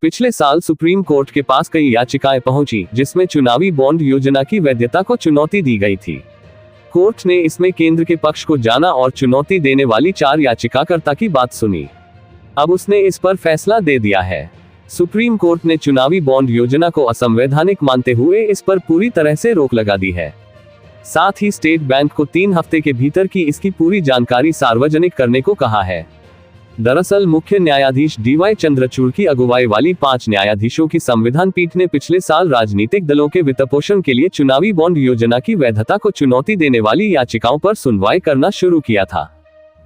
पिछले साल supreme court के पास कई याचिकाएं पहुंची जिसमें चुनावी बॉन्ड योजना की वैधता को चुनौती दी गई थी। कोर्ट ने इसमें केंद्र के पक्ष को जाना और चुनौती देने वाली 4 याचिकाकर्ता की बात सुनी। अब उसने इस पर फैसला दे दिया है। सुप्रीम कोर्ट ने चुनावी बॉन्ड योजना को असंवैधानिक मानते हुए इस पर पूरी तरह से रोक लगा दी है। साथ ही स्टेट बैंक को 3 हफ्ते के भीतर की इसकी पूरी जानकारी सार्वजनिक करने को कहा है। दरअसल मुख्य न्यायाधीश DY चंद्रचूड़ की अगुवाई वाली 5 न्यायाधीशों की संविधान पीठ ने पिछले साल राजनीतिक दलों के वित्तपोषण के लिए चुनावी बॉन्ड योजना की वैधता को चुनौती देने वाली याचिकाओं पर सुनवाई करना शुरू किया था।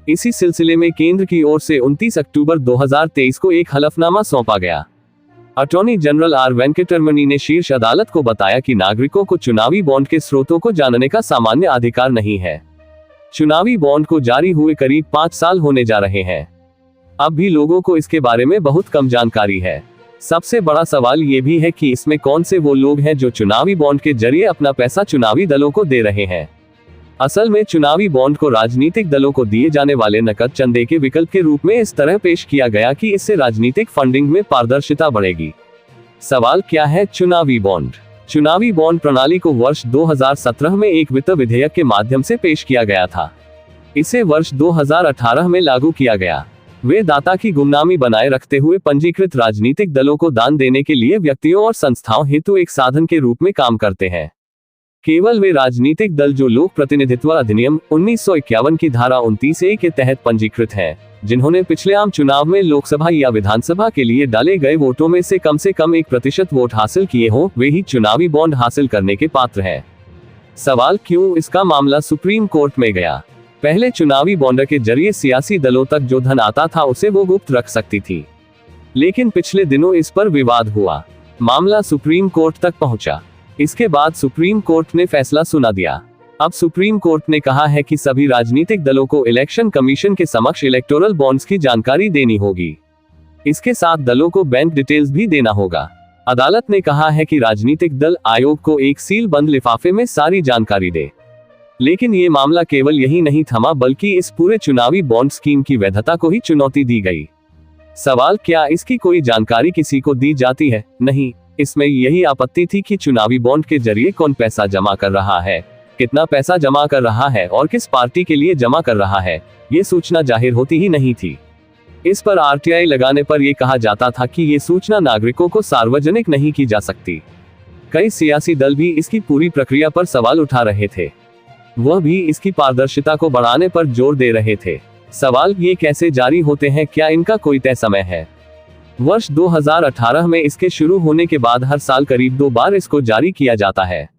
इसी सिलसिले में केंद्र की ओर से 29 अक्टूबर 2023 को एक हलफनामा सौंपा गया। अटॉर्नी जनरल R वेंकटरमणी ने शीर्ष अदालत को बताया कि नागरिकों को चुनावी बॉन्ड के स्रोतों को जानने का सामान्य अधिकार नहीं है। चुनावी बॉन्ड को जारी हुए करीब 5 साल होने जा रहे हैं। अब भी लोगों को इसके बारे में बहुत कम जानकारी है। सबसे बड़ा सवाल ये भी है कि इसमें कौन से वो लोग हैं जो चुनावी बॉन्ड के जरिए अपना पैसा चुनावी दलों को दे रहे हैं। असल में चुनावी बॉन्ड को राजनीतिक दलों को दिए जाने वाले नकद चंदे के विकल्प के रूप में इस तरह पेश किया गया कि इससे राजनीतिक फंडिंग में पारदर्शिता बढ़ेगी। सवाल क्या है चुनावी बॉन्ड? चुनावी बॉन्ड प्रणाली को वर्ष 2017 में एक वित्त विधेयक के माध्यम से पेश किया गया था। इसे वर्ष 2018 में लागू किया गया। वे दाता की गुमनामी बनाए रखते हुए पंजीकृत राजनीतिक दलों को दान देने के लिए व्यक्तियों और संस्थाओं हेतु एक साधन के रूप में काम करते हैं। केवल वे राजनीतिक दल जो लोक प्रतिनिधित्व अधिनियम 1951 की धारा 29A के तहत पंजीकृत हैं, जिन्होंने पिछले आम चुनाव में लोकसभा या विधानसभा के लिए डाले गए वोटों में से कम 1% वोट हासिल किए हों, वे ही चुनावी बॉन्ड हासिल करने के पात्र हैं। सवाल क्यों इसका मामला सुप्रीम कोर्ट में गया? पहले चुनावी बॉन्ड के जरिए सियासी दलों तक जो धन आता था उसे वो गुप्त रख सकती थी, लेकिन पिछले दिनों इस पर विवाद हुआ। मामला सुप्रीम कोर्ट तक पहुंचा। इसके बाद सुप्रीम कोर्ट ने फैसला सुना दिया। अब सुप्रीम कोर्ट ने कहा है कि सभी राजनीतिक दलों को इलेक्शन कमीशन के समक्ष इलेक्टोरल बॉन्ड्स की जानकारी देनी होगी। इसके साथ दलों को बैंक डिटेल्स भी देना होगा। अदालत ने कहा है कि राजनीतिक दल आयोग को एक सील बंद लिफाफे में सारी जानकारी दे। लेकिन ये मामला केवल यही नहीं थमा, बल्कि इस पूरे चुनावी बॉन्ड स्कीम की वैधता को ही चुनौती दी गई। सवाल क्या इसकी कोई जानकारी किसी को दी जाती है? नहीं। इसमें यही आपत्ति थी कि चुनावी बॉन्ड के जरिए कौन पैसा जमा कर रहा है, कितना पैसा जमा कर रहा है और किस पार्टी के लिए जमा कर रहा है, ये सूचना जाहिर होती ही नहीं थी। इस पर RTI लगाने पर यह कहा जाता था कि ये सूचना नागरिकों को सार्वजनिक नहीं की जा सकती। कई सियासी दल भी इसकी पूरी प्रक्रिया पर सवाल उठा रहे थे। वह भी इसकी पारदर्शिता को बढ़ाने पर जोर दे रहे थे। सवाल ये कैसे जारी होते हैं, क्या इनका कोई तय समय है? वर्ष 2018 में इसके शुरू होने के बाद हर साल करीब 2 बार इसको जारी किया जाता है।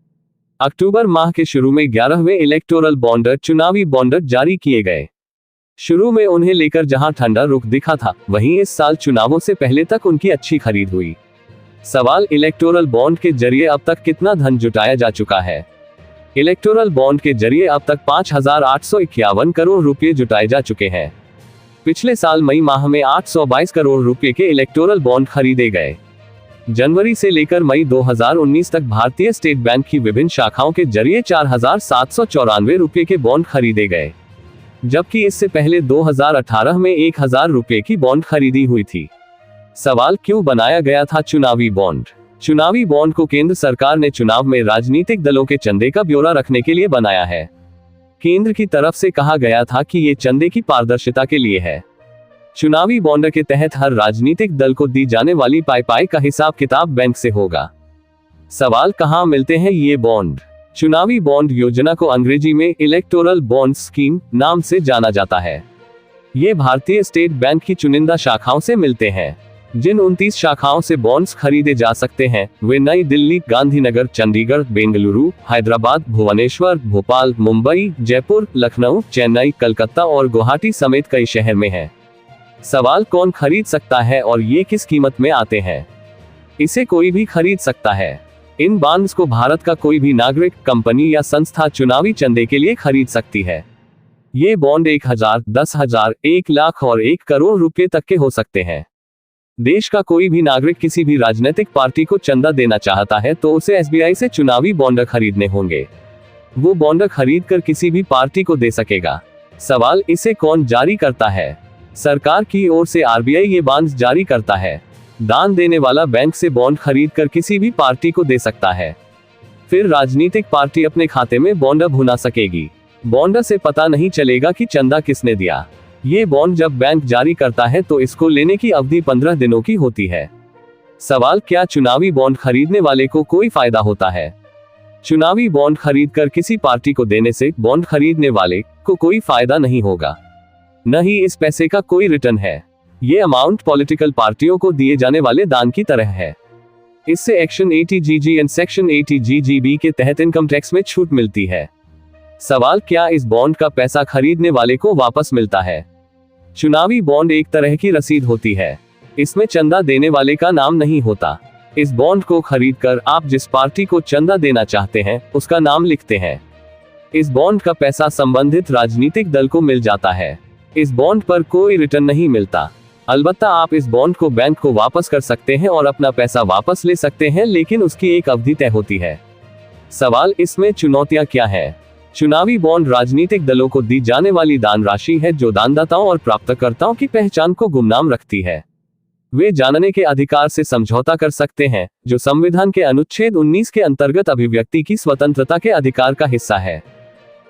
अक्टूबर माह के शुरू में 11वें इलेक्टोरल बॉन्ड चुनावी बॉन्ड जारी किए गए। शुरू में उन्हें लेकर जहां ठंडा रुख दिखा था, वहीं इस साल चुनावों से पहले तक उनकी अच्छी खरीद हुई। सवाल इलेक्टोरल बॉन्ड के जरिए अब तक कितना धन जुटाया जा चुका है? इलेक्टोरल बॉन्ड के जरिए अब तक 5,851 करोड़ रुपए जुटाए जा चुके हैं। पिछले साल मई माह में 822 करोड़ रुपए के इलेक्टोरल बॉन्ड खरीदे गए। जनवरी से लेकर मई 2019 तक भारतीय स्टेट बैंक की विभिन्न शाखाओं के जरिए 4,794 रुपए के बॉन्ड खरीदे गए, जबकि इससे पहले 2018 में 1,000 रुपए की बॉन्ड खरीदी हुई थी। सवाल क्यों बनाया गया था चुनावी बॉन्ड? चुनावी बॉन्ड को केंद्र सरकार ने चुनाव में राजनीतिक दलों के चंदे का ब्यौरा रखने के लिए बनाया है। केंद्र की तरफ से कहा गया था कि ये चंदे की पारदर्शिता के लिए है। चुनावी बॉन्ड के तहत हर राजनीतिक दल को दी जाने वाली पाई का हिसाब किताब बैंक से होगा। सवाल कहां मिलते हैं ये बॉन्ड? चुनावी बॉन्ड योजना को अंग्रेजी में इलेक्टोरल बॉन्ड स्कीम नाम से जाना जाता है। ये भारतीय स्टेट बैंक की चुनिंदा शाखाओं से मिलते हैं। जिन 29 शाखाओं से बॉन्ड्स खरीदे जा सकते हैं वे नई दिल्ली, गांधीनगर, चंडीगढ़, बेंगलुरु, हैदराबाद, भुवनेश्वर, भोपाल, मुंबई, जयपुर, लखनऊ, चेन्नई, कलकत्ता और गुवाहाटी समेत कई शहर में हैं। सवाल कौन खरीद सकता है और ये किस कीमत में आते हैं? इसे कोई भी खरीद सकता है। इन बॉन्ड्स को भारत का कोई भी नागरिक, कंपनी या संस्था चुनावी चंदे के लिए खरीद सकती है। ये बॉन्ड 1,000, 10,000, 1 लाख और 1 करोड़ रुपए तक के हो सकते हैं। देश का कोई भी नागरिक किसी भी राजनीतिक पार्टी को चंदा देना चाहता है तो उसे SBI से चुनावी बॉन्ड खरीदने होंगे। वो बॉन्ड खरीद कर किसी भी पार्टी को दे सकेगा। सवाल इसे कौन जारी करता है? सरकार की ओर से RBI ये बॉन्ड्स जारी करता है। दान देने वाला बैंक से बॉन्ड खरीद कर किसी भी पार्टी को दे सकता है। फिर राजनीतिक पार्टी अपने खाते में बॉन्ड भुना सकेगी। बॉन्ड से पता नहीं चलेगा कि चंदा किसने दिया। ये बॉन्ड जब बैंक जारी करता है तो इसको लेने की अवधि 15 दिनों की होती है। सवाल, क्या चुनावी बॉन्ड खरीदने वाले को कोई फायदा होता है? चुनावी बॉन्ड खरीदकर किसी पार्टी को देने से बॉन्ड खरीदने वाले को कोई फायदा नहीं होगा, न ही इस पैसे का कोई रिटर्न है। ये अमाउंट पॉलिटिकल पार्टियों को दिए जाने वाले दान की तरह है। इससे action 80GG and section 80GGB के तहत इनकम टैक्स में छूट मिलती है। सवाल, क्या इस बॉन्ड का पैसा खरीदने वाले को वापस मिलता है? चुनावी बॉन्ड एक तरह की रसीद होती है। इसमें चंदा देने वाले का नाम नहीं होता। इस बॉन्ड को खरीदकर आप जिस पार्टी को चंदा देना चाहते हैं उसका नाम लिखते हैं। इस बॉन्ड का पैसा संबंधित राजनीतिक दल को मिल जाता है। इस बॉन्ड पर कोई रिटर्न नहीं मिलता। अलबत्ता आप इस बॉन्ड को बैंक को वापस कर सकते हैं और अपना पैसा वापस ले सकते हैं, लेकिन उसकी एक अवधि तय होती है। सवाल, इसमें चुनौतियां क्या है? चुनावी बॉन्ड राजनीतिक दलों को दी जाने वाली दान राशि है जो दानदाताओं और प्राप्तकर्ताओं की पहचान को गुमनाम रखती है। वे जानने के अधिकार से समझौता कर सकते हैं, जो संविधान के अनुच्छेद 19 के अंतर्गत अभिव्यक्ति की स्वतंत्रता के अधिकार का हिस्सा है।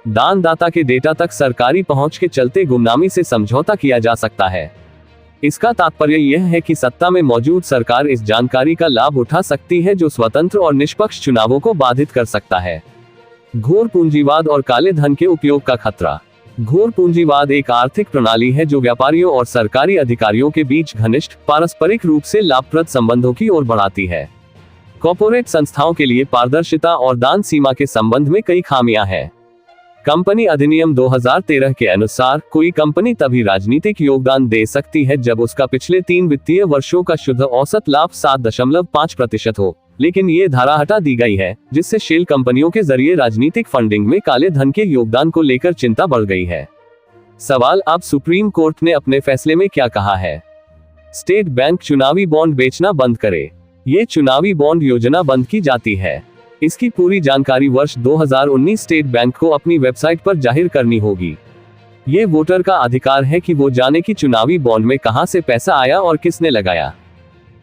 दानदाता के डेटा तक सरकारी पहुंच के चलते गुमनामी से समझौता किया जा सकता है। इसका तात्पर्य यह है कि सत्ता में मौजूद सरकार इस जानकारी का लाभ उठा सकती है जो स्वतंत्र और निष्पक्ष चुनावों को बाधित कर सकता है। घोर पूंजीवाद और काले धन के उपयोग का खतरा। घोर पूंजीवाद एक आर्थिक प्रणाली है जो व्यापारियों और सरकारी अधिकारियों के बीच घनिष्ठ, पारस्परिक रूप से लाभप्रद संबंधों की ओर बढ़ाती है। कॉर्पोरेट संस्थाओं के लिए पारदर्शिता और दान सीमा के संबंध में कई खामियां हैं। कंपनी अधिनियम 2013 के अनुसार कोई कंपनी तभी राजनीतिक योगदान दे सकती है जब उसका पिछले 3 वित्तीय वर्षों का शुद्ध औसत लाभ 7.5% हो, लेकिन ये धारा हटा दी गई है, जिससे शेल कंपनियों के जरिए राजनीतिक फंडिंग में काले धन के योगदान को लेकर चिंता बढ़ गई है। सवाल, अब सुप्रीम कोर्ट ने अपने फैसले में क्या कहा है? स्टेट बैंक चुनावी बॉन्ड बेचना बंद करे। ये चुनावी बॉन्ड योजना बंद की जाती है। इसकी पूरी जानकारी वर्ष 2019 स्टेट बैंक को अपनी वेबसाइट पर जाहिर करनी होगी। ये वोटर का अधिकार है कि वो जाने कि चुनावी बॉन्ड में कहां से पैसा आया और किसने लगाया।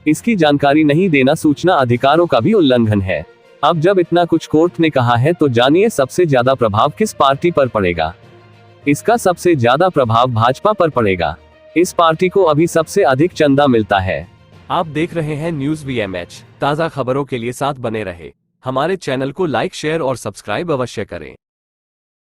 इसकी जानकारी नहीं देना सूचना अधिकारों का भी उल्लंघन है। अब जब इतना कुछ कोर्ट ने कहा है तो जानिए सबसे ज्यादा प्रभाव किस पार्टी पर पड़ेगा। इसका सबसे ज्यादा प्रभाव भाजपा पर पड़ेगा। इस पार्टी को अभी सबसे अधिक चंदा मिलता है। आप देख रहे हैं न्यूज VMH। ताज़ा खबरों के लिए साथ बने रहे। हमारे चैनल को लाइक, शेयर और सब्सक्राइब अवश्य करें।